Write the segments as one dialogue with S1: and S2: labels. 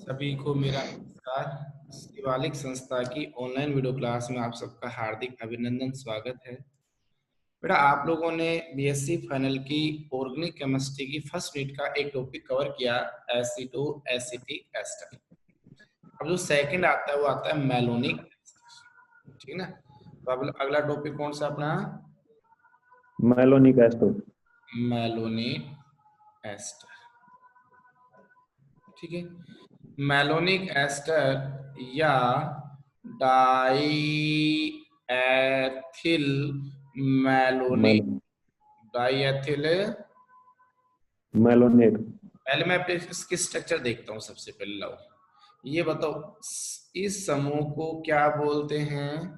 S1: सभी को मेरा नमस्कार। शिवालिक संस्था की ऑनलाइन वीडियो क्लास में आप सबका हार्दिक अभिनंदन, स्वागत है। बेटा, आप लोगों ने बीएससी फाइनल की ऑर्गेनिक केमिस्ट्री की फर्स्ट यूनिट का एक टॉपिक कवर किया, एसिटो एसिटिक एस्टर। अब जो सेकंड आता है वो आता है मेलोनिक एस्टर, ठीक है ना। तो अब अगला टॉपिक कौन सा अपना?
S2: Malonic ester.
S1: मेलोनिक एस्टर, ठीक है। मेलोनिक एस्टर या die ethyl malonic, diethyl
S2: malonate.
S1: पहले मैं इसकी स्ट्रक्चर देखता हूँ। सबसे पहले लाओ ये बताओ, इस समूह को क्या बोलते हैं?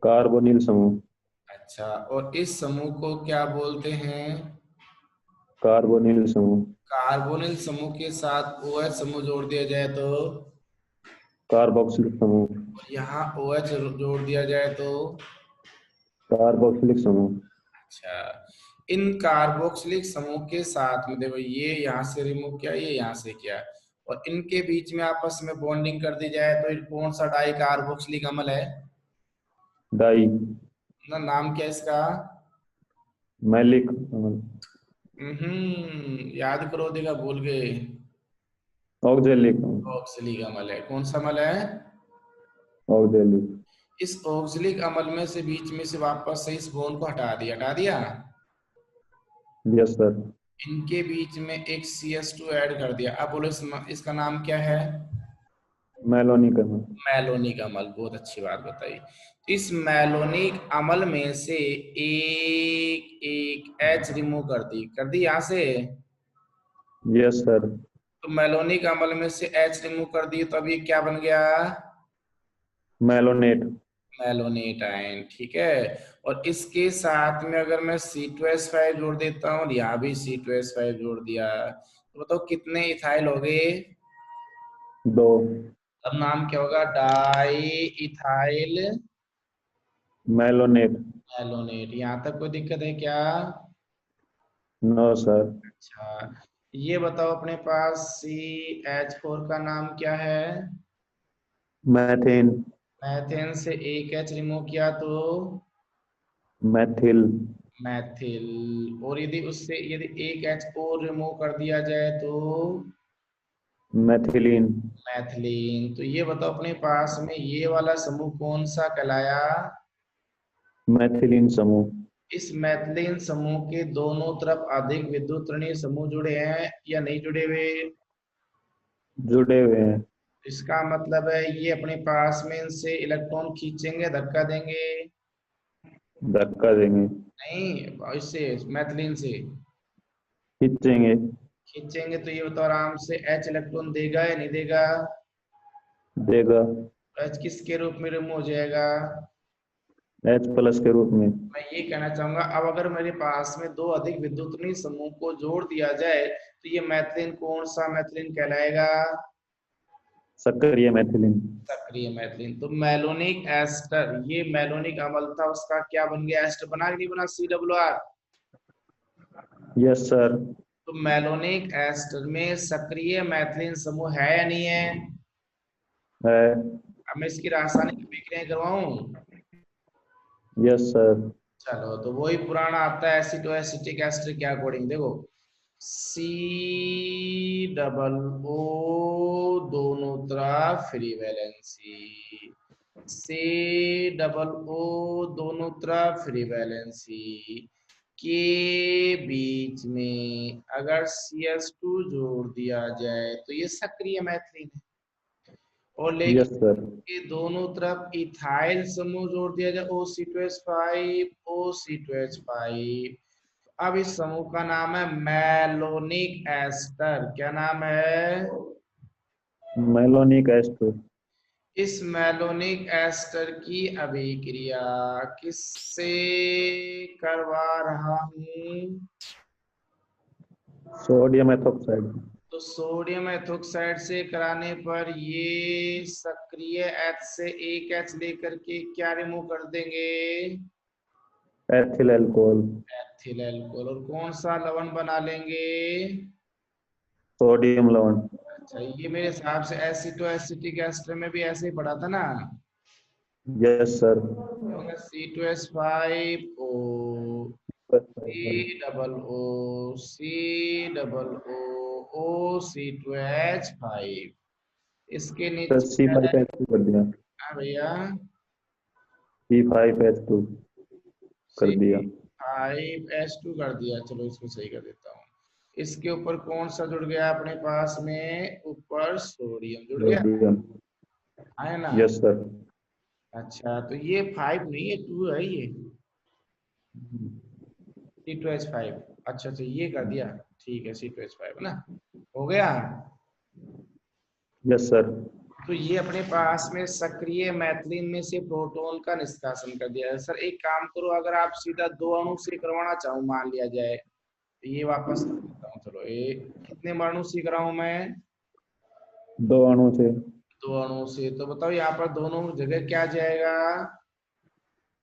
S2: कार्बोनिल समूह।
S1: अच्छा, और इस समूह को क्या बोलते हैं?
S2: कार्बोनिल समूह।
S1: कार्बोनिल समूह के साथ OH समूह जोड़ दिया जाए तो?
S2: कार्बोक्सिलिक समूह।
S1: और यहाँ OH जोड़ दिया जाए तो?
S2: कार्बोक्सिलिक समूह।
S1: अच्छा, इन कार्बोक्सिलिक समूह के साथ में देखो, ये यहाँ से रिमूव किया, ये यहाँ से किया, और इनके बीच में आपस में बॉन्डिंग कर दी जाए तो ये कौन सा डाई कार्बोक्सिलिक अम्ल है?
S2: डाई।
S1: ना, नाम क्या है इसका?
S2: मैलिक।
S1: याद करो, देगा भूल गए।
S2: ऑक्जेलिक।
S1: ऑक्सिलिक अम्ल है। कौन सा अम्ल है?
S2: ऑक्जेलिक।
S1: इस ऑक्सिलिक अम्ल में से बीच में से वापस से इस बॉन्ड को हटा दिया, हटा दिया।
S2: Yes sir.
S1: इनके बीच में एक CH2 ऐड कर दिया। अब बोलो इसका नाम क्या है?
S2: मेलोनिक अम्ल।
S1: मैलोनिक अम्ल। बहुत अच्छी बात बताई। इस मैलोनिक अम्ल में से एक एक H रिमूव कर दी यहाँ से।
S2: Yes sir.
S1: तो मैलोनिक अम्ल में से H रिमूव कर दी, तो अभी क्या बन गया?
S2: मेलोनेट।
S1: मैलोनेट आयन, ठीक है। और इसके साथ में अगर मैं C2H5 जोड़ देता हूँ, यहाँ भी C2H5 जोड़ दिया, तो बताओ कितने इथाइल हो गए?
S2: दो।
S1: अब नाम क्या होगा? Di ethyl
S2: malonate.
S1: मैलोनेट। यहाँ तक कोई दिक्कत है क्या?
S2: No sir.
S1: अच्छा, ये बताओ, अपने पास CH4 का नाम क्या है?
S2: मैथेन।
S1: मैथेन से एक H रिमूव किया तो?
S2: मैथिल।
S1: मैथिल। और यदि उससे यदि एक H और रिमूव कर दिया जाए तो?
S2: मैथिलीन।
S1: मैथिलीन। तो ये बताओ, अपने पास में ये वाला समूह कौन सा कहलाया?
S2: मैथिलीन समूह।
S1: इस मैथिलीन समूह के दोनों तरफ अधिक विद्युत ऋणात्मक समूह जुड़े हैं या नहीं जुड़े हुए?
S2: जुड़े हुए हैं।
S1: इसका मतलब है ये अपने पास में इनसे इलेक्ट्रॉन खींचेंगे, धक्का देंगे?
S2: धक्का देंगे।
S1: नहीं, इससे मैथिलीन से
S2: खींचेंगे।
S1: खींचेंगे। तो ये बताओ, आराम से H इलेक्ट्रॉन देगा या नहीं देगा?
S2: देगा।
S1: H किसके रूप में रिमूव हो जाएगा?
S2: H+ के रूप में।
S1: मैं ये कहना चाहूंगा, अब अगर मेरे पास में दो अधिक विद्युतनीय समूह को जोड़ दिया जाए तो ये मैथिलीन कौन सा मैथिलीन कहलाएगा?
S2: सक्रिय मैथिलीन।
S1: सक्रिय मैथिलीन। तो मैलोनिक एस्टर, ये मैलोनिक अम्ल था, उसका क्या बन गया? एस्टर बना कि नहीं बना? CRR।
S2: Yes sir.
S1: तो मैलोनिक एस्टर में सक्रिय मैथिलीन समूह है या नहीं है?
S2: है।
S1: अब मैं इसकी रासायनिक अभिक्रिया करवाऊं?
S2: Yes sir.
S1: चलो, तो वही पुराना आता है, एसिटो एसिटिक एस्टर के अकॉर्डिंग। देखो, C दोनों तरफ फ्री वैलेंसी, C दोनों तरफ फ्री वैलेंसी के बीच में अगर CH2 जोड़ दिया जाए तो ये सक्रिय मैथिलीन है। और लेकिन
S2: यस सर।
S1: के दोनों तरफ इथाइल समूह जोड़ दिया जाए, OC2H5। अब इस समूह का नाम है मैलोनिक एस्टर। क्या नाम है?
S2: Malonic ester.
S1: इस मैलोनिक एस्टर की अभिक्रिया किससे करवा रहा हूं?
S2: Sodium ethoxide.
S1: तो सोडियम एथोक्साइड से कराने पर ये सक्रिय H से एक H लेकर के क्या रिमूव कर देंगे?
S2: Ethyl alcohol.
S1: Ethyl alcohol. और कौन सा लवण बना लेंगे?
S2: सोडियम लवण।
S1: अच्छा, ये मेरे हिसाब से एसिटिक एस्टर में भी ऐसे ही पढ़ा था ना।
S2: Yes sir.
S1: होगा C2H5O C इसके
S2: सर
S1: नीचे
S2: सी
S1: क्या है?
S2: फाइव एच टू कर दिया।
S1: हाँ भैया,
S2: C5H2 कर दिया।
S1: C5H2 कर दिया। चलो इसको सही कर देता हूँ। इसके ऊपर कौन सा जुड़ गया अपने पास में? ऊपर सोडियम जुड़ गया
S2: सोडियम।
S1: है ना।
S2: Yes sir.
S1: अच्छा, तो ये 5 नहीं है, 2 है ये। C2H5। अच्छा अच्छा, ये कर दिया। ठीक है, C2H5 है ना। हो गया।
S2: Yes sir.
S1: तो ये अपने पास में सक्रिय मैथिलीन में से प्रोटॉन का निष्कासन कर दिया है। सर एक काम करो, अगर आप सीधा 2 अणु से करवाना चाहो, मान लिया जाए, तो ये वापस कर देता हूँ। चलो, ये कितने अणु से कर रहा हूँ मैं?
S2: 2 अणु से।
S1: 2 अणु से। तो बताओ यहाँ पर दोनों जगह क्या जाएगा?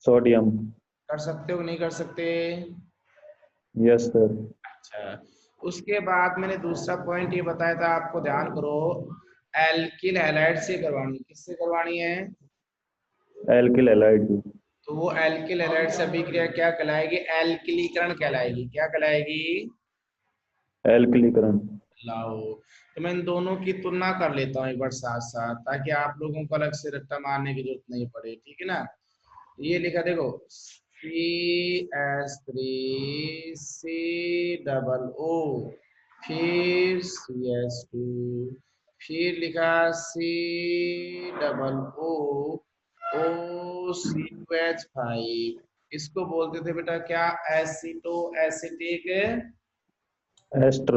S2: सोडियम।
S1: कर सकते हो नहीं कर सकते?
S2: Yes sir.
S1: अच्छा, उसके बाद मैंने दूसरा पॉइंट ये बताया था आपको, ध्यान करो। एल्किल हैलाइड से करवानी, किससे करवानी है?
S2: Alkyl halide.
S1: तो वो एल्किल हैलाइड से अभिक्रिया क्या कहलाएगी? एल्किलीकरण कहलाएगी। क्या कहलाएगी?
S2: एल्किलीकरण।
S1: लाओ। तो मैं इन दोनों की तुलना कर लेता हूँ एक बार साथ साथ, ताकि आप लोगों को अलग से रट्टा मारने की जरूरत नहीं पड़े, ठीक है ना। ये लिखा देखो, C H3 C फिर CH2, फिर लिखा COO, O C2H5। इसको बोलते थे बेटा क्या? एसिटो एसिटिक।
S2: एस्टर।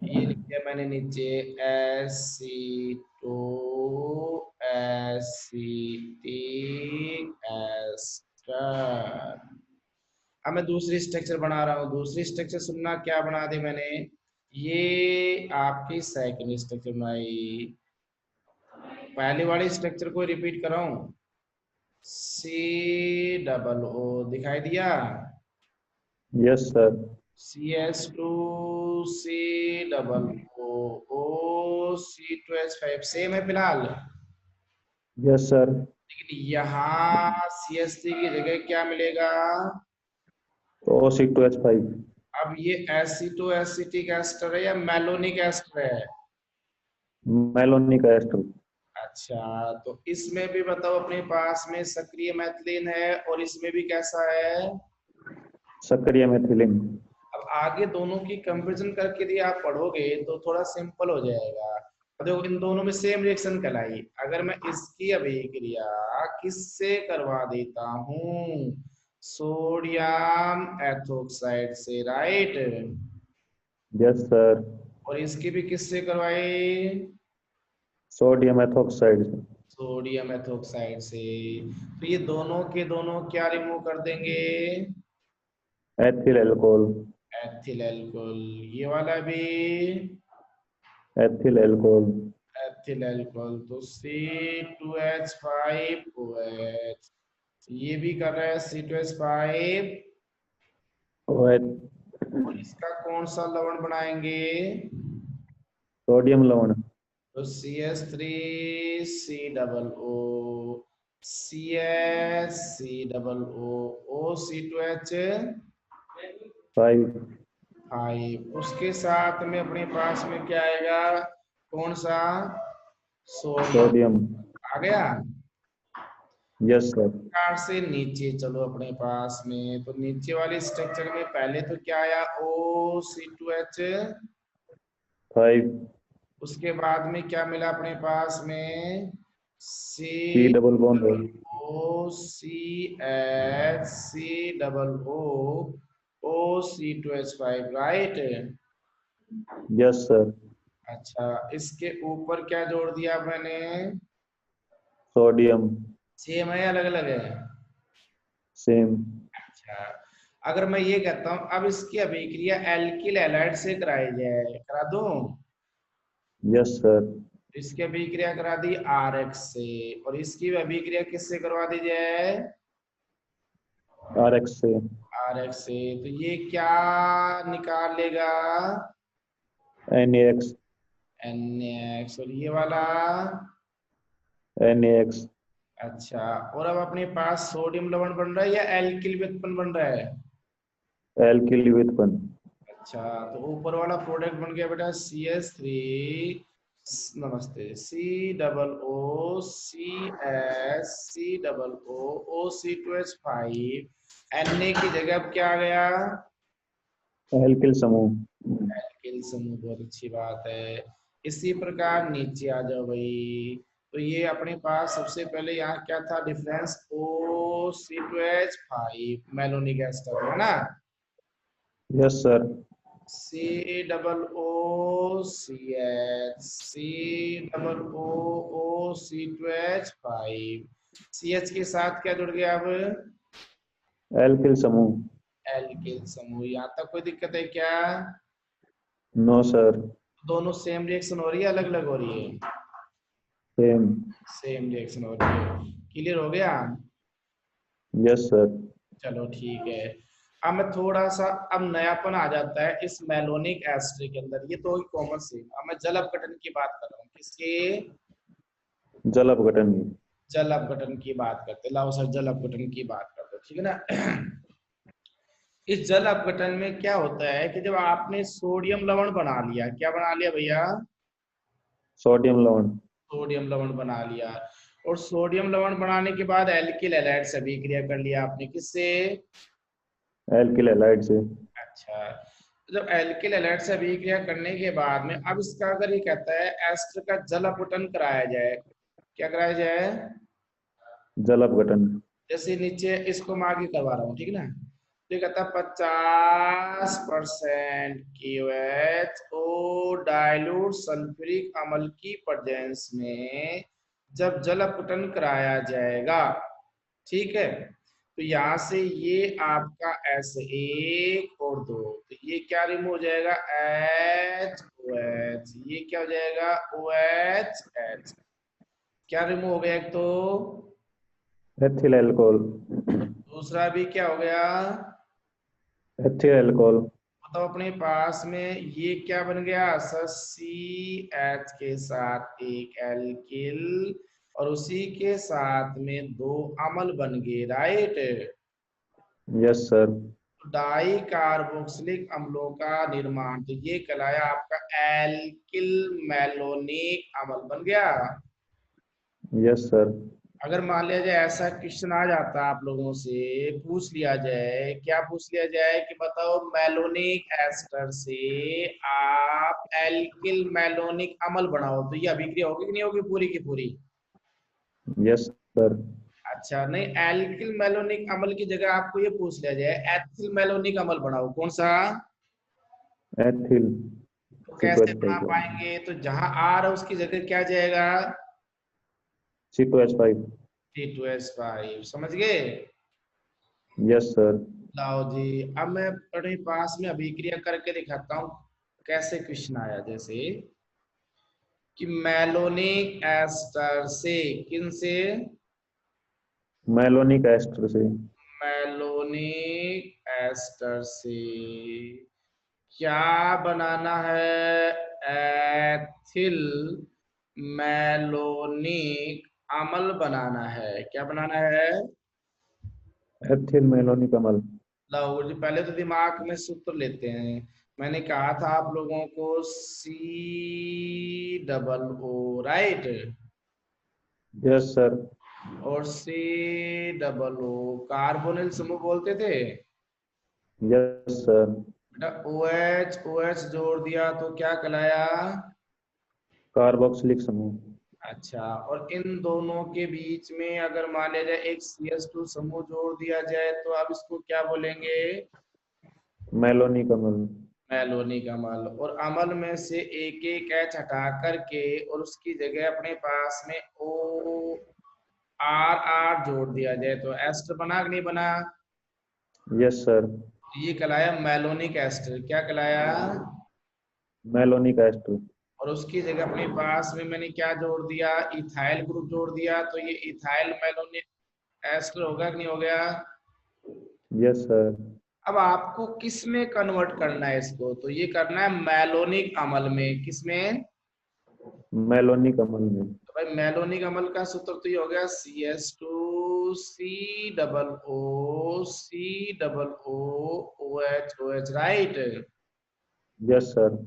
S1: ये लिख दिया मैंने नीचे, एसिटो एसिटिक एस्टर। अब मैं दूसरी स्ट्रक्चर बना रहा हूँ। दूसरी स्ट्रक्चर सुनना, क्या बना दी मैंने? ये आपकी सेकंड स्ट्रक्चर बनाई। पहले वाली स्ट्रक्चर को रिपीट कर रहा हूँ। C O दिखाई दिया?
S2: Yes sir.
S1: CH2 C O O C2H5 same है फिलहाल।
S2: Yes sir.
S1: लेकिन यहाँ CH3 की जगह क्या मिलेगा?
S2: O C2H5।
S1: अब ये एसिटो एसिटिक एस्टर है या मैलोनिक एस्टर है?
S2: Malonic ester.
S1: अच्छा, तो इसमें भी बताओ, अपने पास में सक्रिय मैथिलीन है और इसमें भी कैसा है?
S2: सक्रिय मेथिलीन।
S1: अब आगे दोनों की कंपैरिजन करके यदि आप पढ़ोगे तो थोड़ा सिंपल हो जाएगा। अब देखो, इन दोनों में सेम रिएक्शन कहलाई। अगर मैं इसकी अभिक्रिया किससे करवा देता हूँ? सोडियम एथोक्साइड से, राइट।
S2: Yes sir.
S1: और इसकी भी किससे करवाई?
S2: सोडियम एथोक्साइड से।
S1: सोडियम एथोक्साइड से। तो ये दोनों के दोनों क्या रिमूव कर देंगे?
S2: Ethyl alcohol.
S1: Ethyl alcohol. ये वाला भी
S2: एथिल एल्कोहल।
S1: Ethyl alcohol. तो C2H5OH। ये भी कर रहा है C2H5।
S2: OH।
S1: और इसका कौन सा लवण बनाएंगे?
S2: सोडियम लवण।
S1: तो CH3 COO, CH, C O O, C2H5।
S2: 5।
S1: उसके साथ में अपने पास में क्या आएगा? कौन सा? सोडियम।
S2: सोडियम।
S1: आ गया।
S2: Yes sir.
S1: प्रकार से नीचे चलो अपने पास में, तो नीचे वाली स्ट्रक्चर में पहले तो क्या आया? O C2H।
S2: 5।
S1: उसके बाद में क्या मिला अपने पास में?
S2: C
S1: C
S2: डबल बॉन्ड है।
S1: O C O C2H5, right.
S2: Yes sir.
S1: अच्छा, इसके ऊपर क्या जोड़ दिया मैंने?
S2: सोडियम।
S1: सेम है, अलग अलग है?
S2: सेम।
S1: अच्छा, अगर मैं ये कहता हूं अब इसकी अभिक्रिया एल्किल हैलाइड से कराई जाए, करा दूं?
S2: Yes sir.
S1: इसकी अभिक्रिया करा दी RX से, और इसकी भी अभिक्रिया किससे करवा दी जाए?
S2: RX से।
S1: RX से। तो ये क्या निकाल लेगा?
S2: NaX।
S1: NaX, और ये वाला
S2: NaX,
S1: अच्छा। और अब अपने पास सोडियम लवण बन रहा है या एल्किल व्युत्पन्न बन रहा है?
S2: एल्किल व्युत्पन्न।
S1: अच्छा, तो ऊपर वाला प्रोडक्ट बन गया बेटा CH3, नमस्ते, COO, CS, C O O, Na की जगह अब क्या आ गया?
S2: एल्किल समूह।
S1: एल्किल समूह, बहुत अच्छी बात है। इसी प्रकार नीचे आ जाओ भाई। तो ये अपने पास सबसे पहले यहाँ क्या था difference? O C2H5 malonic ester है ना।
S2: Yes sir.
S1: COOCH, CH के साथ क्या जुड़ गया अब?
S2: एल्किल समूह।
S1: एल्किल समूह। यहाँ तक कोई दिक्कत है क्या?
S2: No sir.
S1: दोनों सेम रिएक्शन हो रही है, अलग अलग हो रही है?
S2: सेम।
S1: सेम रिएक्शन हो रही है। क्लियर हो गया?
S2: Yes sir.
S1: चलो ठीक है। अब मैं थोड़ा सा, अब नयापन आ जाता है इस मेलोनिक एस्टर के अंदर। ये तो कॉमन से, अब मैं जल अपघटन की बात कर रहा हूँ। किसके?
S2: जल अपघटन।
S1: जल अपघटन की बात करते। लाओ सर जल अपघटन की बात करते, ठीक है ना। इस जल अपघटन में क्या होता है कि जब आपने सोडियम लवण बना लिया, क्या बना लिया भैया?
S2: सोडियम लवण।
S1: सोडियम लवण बना लिया। और सोडियम लवण बनाने के बाद एल्किल हैलाइड से अभिक्रिया कर लिया आपने। किससे?
S2: एल्किल हैलाइड से।
S1: अच्छा, तो जब एल्किल हैलाइड से अभिक्रिया करने के बाद में अब इसका अगर ये कहता है एस्टर का जल अपघटन कराया जाए, क्या कराया जाए?
S2: जल अपघटन।
S1: जैसे नीचे इसको मैं आगे करवा रहा हूँ, ठीक है ना। तो ये कहता है 50% KOH ओ डाइल्यूट सल्फ्यूरिक अम्ल की प्रेजेंस में जब जल अपघटन कराया जाएगा, ठीक है, तो यहाँ से ये आपका S1 और 2, तो ये क्या रिमूव हो जाएगा? HOH, ये क्या हो जाएगा? OHH। क्या रिमूव हो गया? एक तो
S2: एथिल अल्कोहल।
S1: दूसरा भी क्या हो गया?
S2: Ethyl alcohol.
S1: मतलब अपने पास में ये क्या बन गया? CH के साथ एक एल्किल और उसी के साथ में दो अम्ल बन गए, right.
S2: Yes sir.
S1: Dicarboxylic अम्लों का निर्माण, तो ये कहलाया आपका एल्किल मैलोनिक अम्ल बन गया।
S2: Yes sir.
S1: अगर मान लिया जाए ऐसा क्वेश्चन आ जाता आप लोगों से, पूछ लिया जाए, क्या पूछ लिया जाए कि बताओ मैलोनिक एस्टर से आप एल्किल मैलोनिक अम्ल बनाओ, तो ये अभिक्रिया होगी कि नहीं होगी पूरी की पूरी?
S2: Yes sir.
S1: अच्छा, नहीं, एल्किल मैलोनिक अम्ल की जगह आपको ये पूछ लिया जाए एथिल मैलोनिक अम्ल बनाओ, कौन सा?
S2: एथिल।
S1: तो कैसे बना
S2: C2H5।
S1: पाएंगे? तो जहां आर है उसकी जगह क्या जाएगा?
S2: C2H5।
S1: C2H5, समझ गए?
S2: Yes sir.
S1: लाओ जी, अब मैं अपने पास में अभिक्रिया करके दिखाता हूँ कैसे क्वेश्चन आया। जैसे कि मैलोनिक एस्टर से, किन से?
S2: मैलोनिक एस्टर से।
S1: मैलोनिक एस्टर से क्या बनाना है? एथिल मैलोनिक अम्ल बनाना है। क्या बनाना है?
S2: एथिल मैलोनिक अम्ल।
S1: लाओ जी, पहले तो दिमाग में सूत्र लेते हैं। मैंने कहा था आप लोगों को COO, राइट।
S2: Yes sir.
S1: और COO कार्बोनिल समूह बोलते थे
S2: यस सर।
S1: बेटा। OH OH जोड़ दिया तो क्या कहलाया?
S2: कार्बोक्सिलिक समूह।
S1: अच्छा, और इन दोनों के बीच में अगर मान लिया जाए एक CH2 समूह जोड़ दिया जाए तो अब इसको क्या बोलेंगे?
S2: मैलोनिक अम्ल।
S1: मैलोनिक अम्ल। और अम्ल में से एक एक H हटा करके और उसकी जगह अपने पास में OR जोड़ दिया जाए तो एस्टर बना कि नहीं बना?
S2: Yes sir.
S1: ये कहलाया मैलोनिक एस्टर। क्या कहलाया?
S2: Malonic ester.
S1: और उसकी जगह अपने पास में मैंने क्या जोड़ दिया? इथाइल ग्रुप जोड़ दिया, तो ये इथाइल मैलोनिक एस्टर होगा कि नहीं हो गया?
S2: Yes sir.
S1: अब आपको किस में कन्वर्ट करना है इसको? तो ये करना है मैलोनिक अम्ल में। किस में?
S2: मेलोनिक अम्ल में।
S1: तो भाई मेलोनिक अम्ल का सूत्र तो ये हो गया CH2COO राइट।
S2: Yes sir.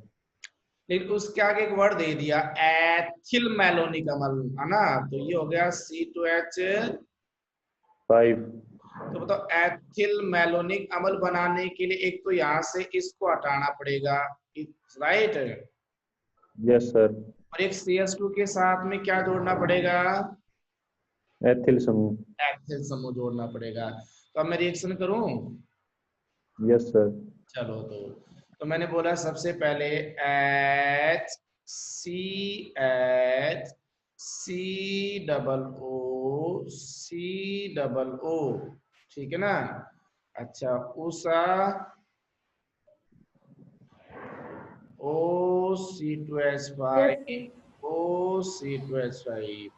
S1: लेकिन उसके आगे एक वर्ड दे दिया एथिल मेलोनिक अम्ल, है ना, तो ये हो गया C2H।
S2: 5।
S1: तो बताओ एथिल मेलोनिक अम्ल बनाने के लिए एक तो यहाँ से इसको हटाना पड़ेगा, राइट,
S2: यस सर।
S1: और एक CH2 के साथ में क्या जोड़ना पड़ेगा,
S2: एथिल समूह।
S1: एथिल समूह जोड़ना पड़ेगा। तो अब मैं रिएक्शन करूं,
S2: यस सर।
S1: चलो तो मैंने बोला सबसे पहले H C H C OO, ठीक है ना। अच्छा उषा O C2H5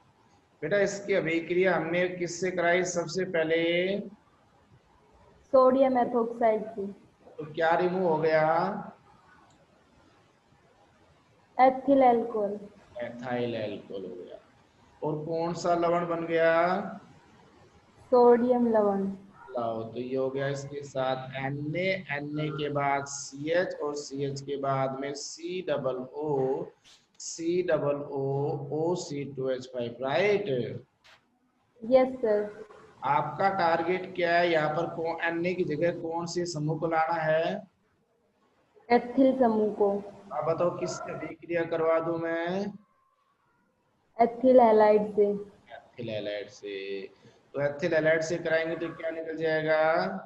S1: बेटा इसकी अभिक्रिया हमने किससे कराई सबसे पहले,
S3: सोडियम एथोक्साइड की।
S1: तो क्या रिमूव हो गया,
S3: एथिल एल्कोहल।
S1: एथाइल एल्कोहल हो गया। और कौन सा लवण बन गया,
S3: सोडियम लवण।
S1: लाओ तो ये हो गया इसके साथ Na के बाद CH और CH के बाद में COO, राइट।
S3: Yes sir.
S1: आपका टारगेट क्या है यहाँ पर, Na की जगह कौन सी समूह को लाना है,
S3: एथिल समूह को।
S1: आप बताओ किससे अभिक्रिया करवा दूं मैं,
S3: एथिल हैलाइड से।
S1: एथिल हैलाइड से। तो एथिल हैलाइड से कराएंगे तो क्या निकल जाएगा,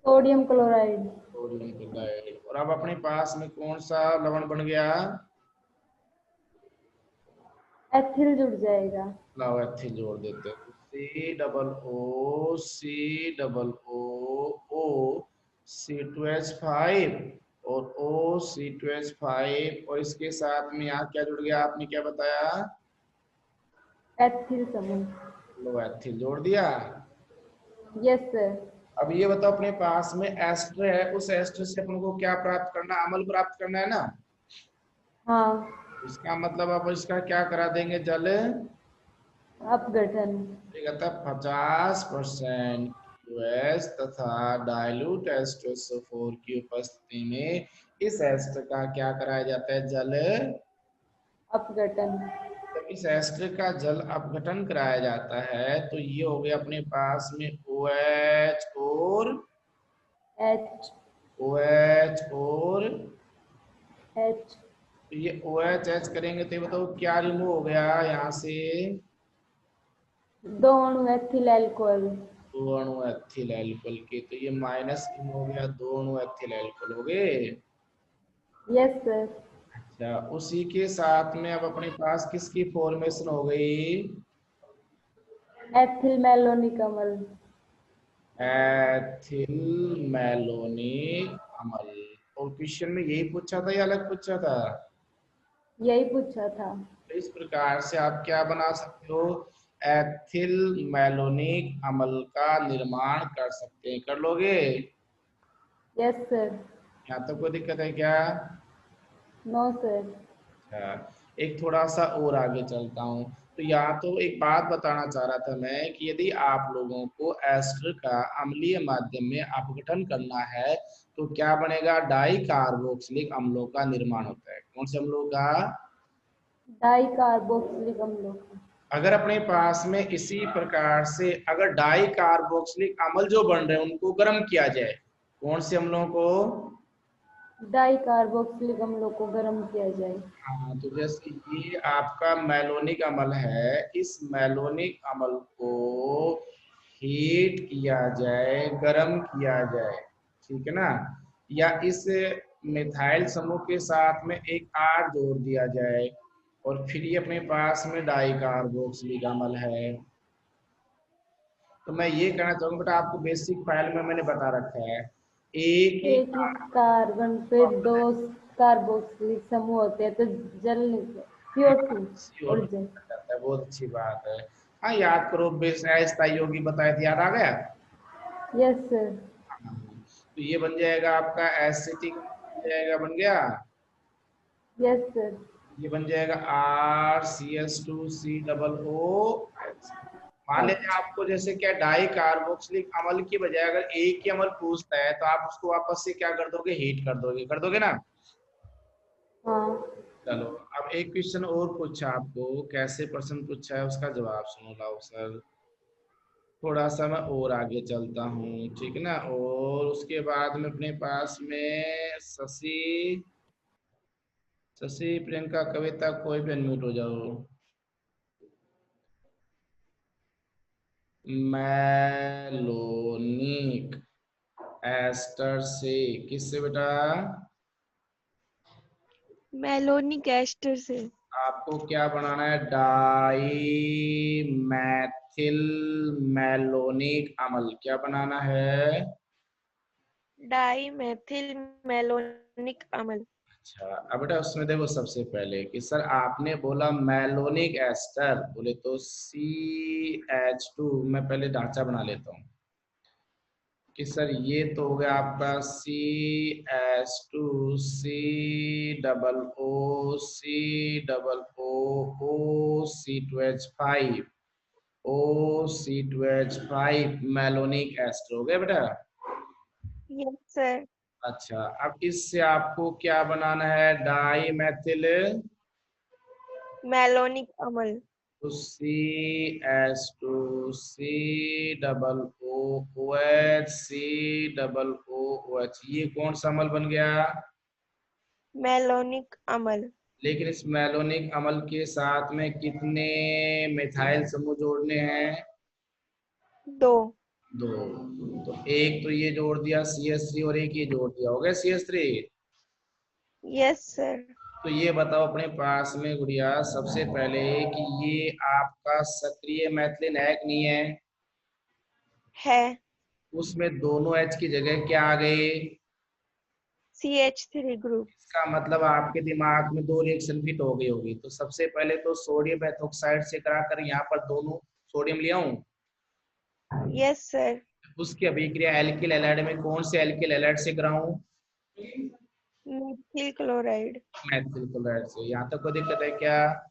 S3: सोडियम क्लोराइड।
S1: Sodium chloride. और अब अपने पास में कौन सा लवण बन गया,
S3: एथिल जुड़ जाएगा।
S1: लाओ एथिल जोड़ देते हैं, C OO, C OO, O C2H5 और O C2H5, और इसके साथ में यहाँ क्या जुड़ गया, आपने क्या बताया,
S3: एथिल समूह।
S1: लो एथिल जोड़ दिया।
S3: Yes sir.
S1: अब ये बताओ अपने पास में एस्टर है, उस एस्टर से अपन को क्या प्राप्त करना, अम्ल प्राप्त करना है ना।
S3: हाँ।
S1: इसका मतलब अब इसका क्या करा देंगे, जल
S3: अपघटन।
S1: 50% QS तथा डाइल्यूट H2SO4 की उपस्थिति में इस एस्टर का क्या कराया जाता है, जल
S3: अपघटन।
S1: जब इस एस्टर का जल अपघटन कराया जाता है तो ये हो गया अपने पास में OH और
S3: एच।
S1: OH और
S3: एच।
S1: तो ये OH करेंगे तो ये बताओ क्या रिमूव हो गया यहाँ से,
S3: दो अणु एथिल एल्कोहल।
S1: दो अणु एथिल एल्कोहल के, तो ये माइनस इन हो गया, दो अणु एथिल एल्कोहल हो गए।
S3: Yes sir.
S1: अच्छा उसी के साथ में अब अपने पास किसकी फॉर्मेशन हो गई,
S3: एथिल मेलोनिक अम्ल।
S1: एथिल मेलोनिक अम्ल। और क्वेश्चन में यही पूछा था या अलग पूछा था,
S3: यही पूछा था।
S1: तो इस प्रकार से आप क्या बना सकते हो, एथिल मेलोनिक अम्ल का निर्माण कर सकते हैं, कर लोगे,
S3: यस सर।
S1: यहाँ तो कोई दिक्कत है क्या,
S3: नो सर।
S1: अच्छा एक थोड़ा सा और आगे चलता हूँ। तो यहाँ तो एक बात बताना चाह रहा था मैं कि यदि आप लोगों को एस्टर का अम्लीय माध्यम में अपघटन करना है तो क्या बनेगा, डाई कार्बोक्सिलिक अम्लों का निर्माण होता है, कौन से अम्लों का,
S3: डाई कार्बोक्सिलिक अम्लों का।
S1: अगर अपने पास में इसी प्रकार से अगर डाई कार्बोक्सिलिक अम्ल जो बन रहे हैं उनको गर्म किया जाए, कौन से अम्लों को,
S3: डाई कार्बोक्सिलिक अम्लों को गर्म किया जाए।
S1: हाँ तो जैसे ये आपका मेलोनिक अम्ल है, इस मेलोनिक अम्ल को हीट किया जाए, गर्म किया जाए, ठीक है ना, या इस मिथाइल समूह के साथ में एक R जोड़ दिया जाए और फिर ये अपने पास में डाई कार्बोक्सिलिक अम्ल है। तो मैं ये कहना चाहूंगा बेटा, आपको बेसिक फाइल में मैंने बता रखा है, एक ही
S3: एक ही कार्बन पे दो कार्बोक्सिलिक समूह होते हैं तो जल CO2
S1: CO2
S3: और जल।
S1: निकल जाता है, बहुत अच्छी बात है। हाँ याद करो, स्थायी योगी बताया था, याद आ गया।
S3: Yes sir.
S1: हाँ, तो ये बन जाएगा आपका एसिटिक बन जाएगा, बन गया।
S3: Yes sir.
S1: ये बन जाएगा RCH2COOH। मान लीजिए आपको जैसे क्या डाई कार्बोक्सिलिक अम्ल की बजाय अगर एक ही अम्ल पूछता है तो आप उसको वापस से क्या कर दोगे, हीट कर दोगे ना।
S3: हाँ
S1: चलो अब एक क्वेश्चन और पूछा आपको, कैसे प्रश्न पूछा है उसका जवाब सुनो लाओ सर। थोड़ा सा मैं और आगे चलता हूँ, ठीक है ना। और उसके बाद में अपने पास में शशि प्रियंका कविता कोई भी अनम्यूट हो जाओ। मैलोनिक एस्टर से, किससे बेटा?
S4: मेलोनिक एस्टर से।
S1: आपको क्या बनाना है? डाई मैथिल मैलोनिक अम्ल क्या बनाना है?
S4: डाई मेथिल मेलोनिक अम्ल।
S1: अच्छा अब बेटा उसमें देखो सबसे पहले कि सर आपने बोला मैलोनिक एस्टर, बोले तो CH2। मैं पहले ढांचा बना लेता हूँ कि सर ये तो हो गया आपका CH2C_O_C_O_O C2H5 OC2H5 malonic ester हो गया बेटा।
S4: Yes sir.
S1: अच्छा अब इससे आपको क्या बनाना है? डाई मैथिल
S4: मेलोनिक अम्ल।
S1: तो CH2C_OOH ये कौन सा अम्ल बन गया?
S4: मेलोनिक अम्ल।
S1: लेकिन इस मैलोनिक अम्ल के साथ में कितने मिथाइल समूह जोड़ने हैं?
S4: 2।
S1: दो। तो एक तो ये जोड़ दिया CH3 और एक ये जोड़ दिया, हो गया CH3।
S4: Yes sir.
S1: तो ये बताओ अपने पास में गुड़िया सबसे पहले कि ये आपका सक्रिय मैथिलिन है कि नहीं है?
S4: है।
S1: उसमें दोनों H की जगह क्या आ गए?
S4: CH3 group.
S1: इसका मतलब आपके दिमाग में दो रिएक्शन फिट हो गई होगी। तो सबसे पहले तो सोडियम एथोक्साइड से कराकर यहाँ पर दोनों सोडियम ले आऊं।
S4: Yes sir.
S1: उसकी अभिक्रिया एल्किल हैलाइड में कौन से एल्किल हैलाइड से कराऊं?
S4: Methyl chloride.
S1: मैथिल क्लोराइड से। यहाँ तक कोई दिक्कत है क्या?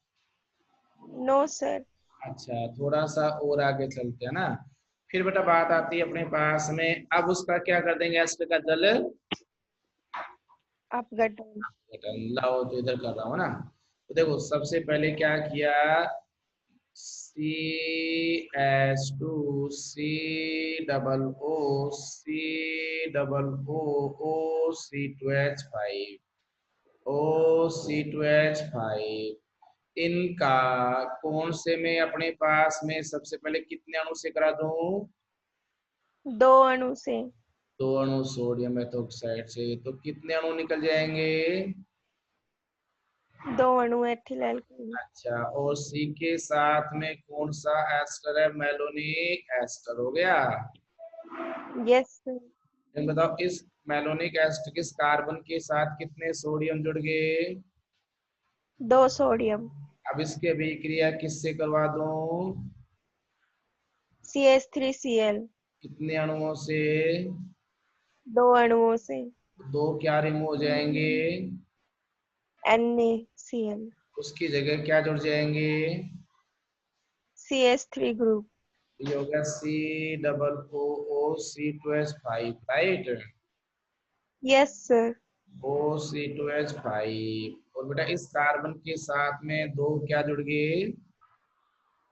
S4: No sir.
S1: अच्छा थोड़ा सा और आगे चलते हैं ना। फिर बेटा बात आती है अपने पास में, अब उसका क्या कर देंगे? एस्टर का जल
S4: अपघटन।
S1: लाओ, तो इधर कर रहा हूँ ना। तो देखो सबसे पहले क्या किया, CH2C_O_O_C2H5 OC2H5 इनका कौन से में अपने पास में सबसे पहले कितने अणु से करा दूं?
S4: 2 अणु से।
S1: दो अणु सोडियम एथोक्साइड से। तो कितने अणु निकल जाएंगे?
S4: 2 अणु एथिल एल्कोहल।
S1: अच्छा और सी के साथ में कौन सा एस्टर है? मैलोनिक एस्टर हो गया।
S4: Yes sir.
S1: अब बताओ इस मैलोनिक एस्टर किस कार्बन के साथ कितने सोडियम जुड़ गए?
S4: 2 सोडियम।
S1: अब इसकी अभिक्रिया किससे करवा दूं?
S4: CH3Cl।
S1: कितने अणुओं से?
S4: 2 अणुओं से।
S1: दो क्या रिमूव हो जाएंगे?
S4: NaCl।
S1: उसकी जगह क्या जुड़ जाएंगे?
S4: CH3 group.
S1: ये हो गया COOC2H5 right.
S4: Yes sir.
S1: OC2H5 और बेटा इस कार्बन के साथ में दो क्या जुड़ गए?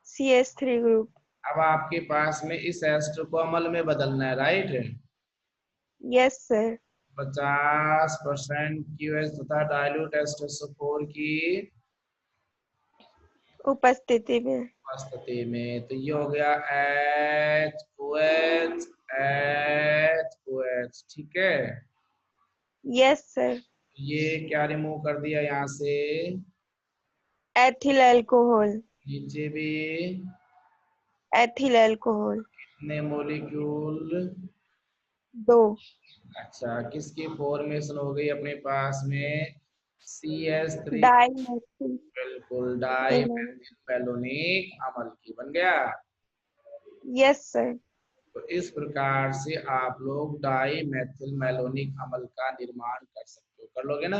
S4: CH3 group.
S1: अब आपके पास में इस एस्टर को अम्ल में बदलना है राइट।
S4: Yes sir.
S1: 50% QH तथा डाइल्यूट एस्टर की
S4: उपस्थिति में।
S1: उपस्थिति में। तो ये हो गया HOH, ठीक है।
S4: Yes sir.
S1: ये क्या रिमूव कर दिया यहाँ से?
S4: Ethyl alcohol.
S1: नीचे भी
S4: एथिल अल्कोहल।
S1: कितने मॉलिक्यूल?
S4: 2।
S1: अच्छा किसकी फॉर्मेशन हो गई अपने पास में? CH3।
S4: डाइमेथिल
S1: बिल्कुल डाई मैथिल मैलोनिक अम्ल की बन गया।
S4: Yes sir.
S1: तो इस प्रकार से आप लोग डाई मैथिल मैलोनिक अम्ल का निर्माण कर सकते हो, कर लोगे ना?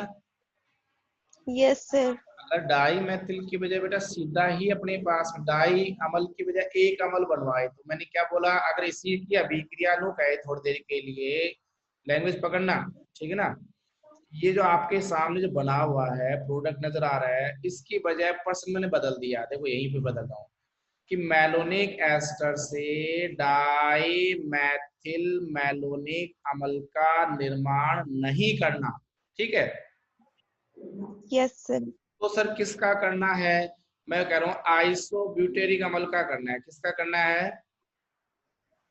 S4: Yes, sir.
S1: अगर डाई मेथिल की बजाय बेटा सीधा ही अपने पास में डाई अमल की बजाय एक अमल बनवाए तो मैंने क्या बोला, अगर इसी की अभिक्रिया नु कहे थोड़ी देर के लिए, लैंग्वेज पकड़ना, ठीक है ना। ये जो आपके सामने जो बना हुआ है प्रोडक्ट नजर आ रहा है, इसकी बजाय पर्सन मैंने बदल दिया, देखो यहीं पे बदल रहा हूँ कि मैलोनिक एस्टर से डाई मैथिल मैलोनिक अम्ल का निर्माण नहीं करना, ठीक है।
S4: Yes, sir.
S1: तो सर किसका करना है, मैं कह रहा हूँ आइसोब्यूटेरिक अम्ल का करना है। किसका करना है,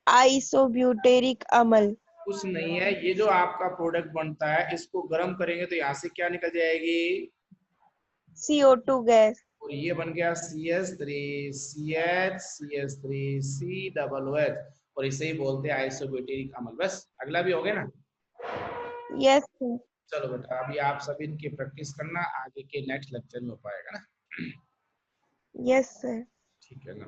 S4: Isobutyric अम्ल।
S1: कुछ नहीं है, ये जो आपका प्रोडक्ट बनता है इसको गर्म करेंगे तो यहाँ से क्या निकल जाएगी,
S4: CO2 गैस।
S1: और ये बन गया CH3 CH CH3 COOH, और इसे ही बोलते हैं आइसोब्यूटेरिक अम्ल। बस अगला भी हो गया ना।
S4: Yes, sir.
S1: चलो बेटा अभी आप सभी इनकी प्रैक्टिस करना, आगे के नेक्स्ट लेक्चर में हो पाएगा ना।
S4: Yes, sir.
S1: ठीक है ना।